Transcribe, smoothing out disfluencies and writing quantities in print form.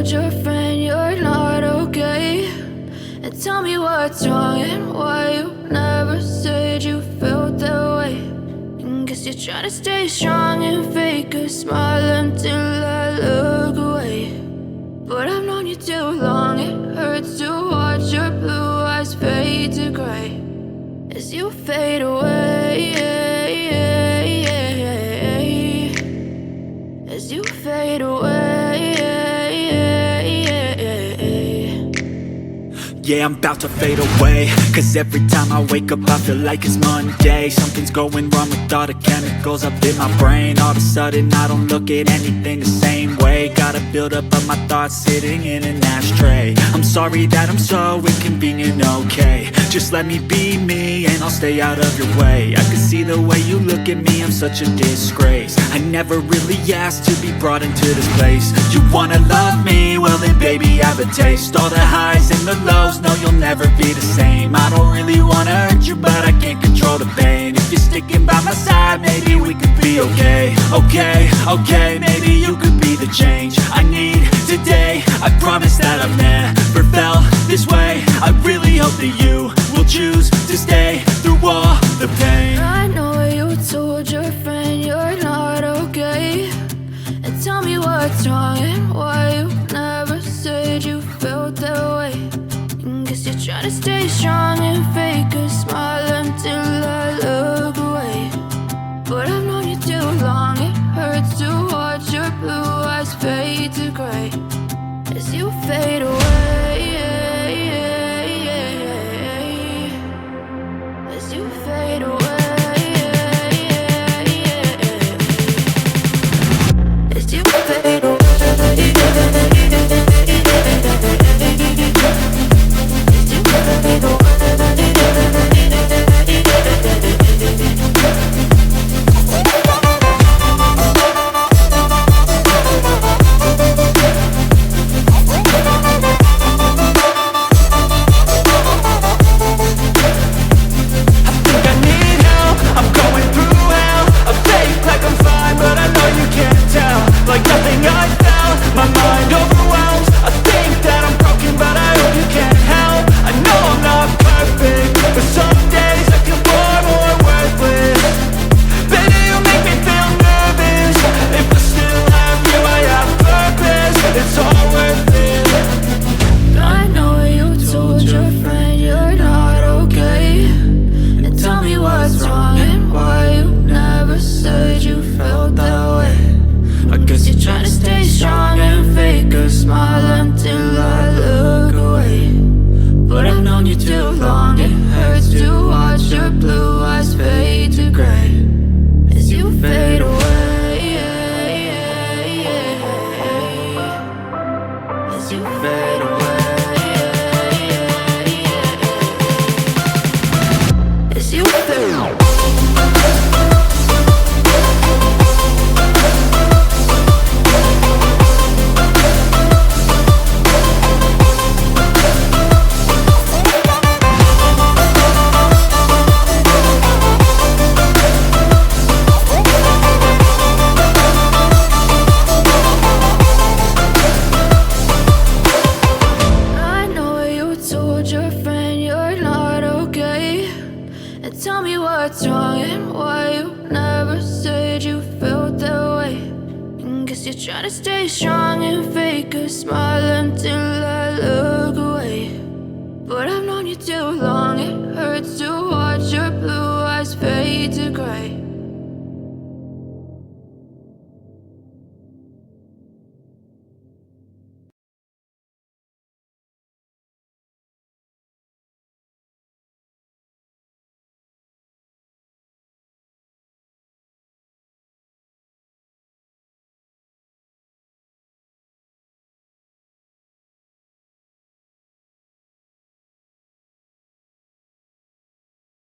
told your friend you're not okay? And tell me what's wrong and why you never said you felt that way. And guess you're trying to stay strong and fake a smile until I look away. But I've known you too long, it hurts to watch your blue eyes fade to gray as you fade away, as you fade away. Yeah, I'm about to fade away, cause every time I wake up I feel like it's Monday. Something's going wrong with all the chemicals up in my brain. All of a sudden I don't look at anything the same way. Got a buildup of my thoughts sitting in an ashtray. I'm sorry that I'm so inconvenient, okay? Just let me be me and I'll stay out of your way. I can see the way you look at me, I'm such a disgrace. I never really asked to be brought into this place. You wanna love me? Well then baby have a taste. All the highs and the lows, no you'll never be the same. I don't really wanna hurt you but I can't control the pain. If you're sticking by my side maybe we could be okay. Okay, maybe you could be the change I need today. I promise that I've never felt this way. I really hope that you will choose to stay through all the pain. I know you told your friend you're not okay. And tell me what's wrong and why you never said you felt that way. And guess you're trying to stay strong and fake a smile until I look away. But I've known you too long, it hurts to watch your blue eyes fade to gray as you fade away, as you fade away, as you fade away. Trying to stay strong and fake a smile until I look away. But I've known you too long, it hurts to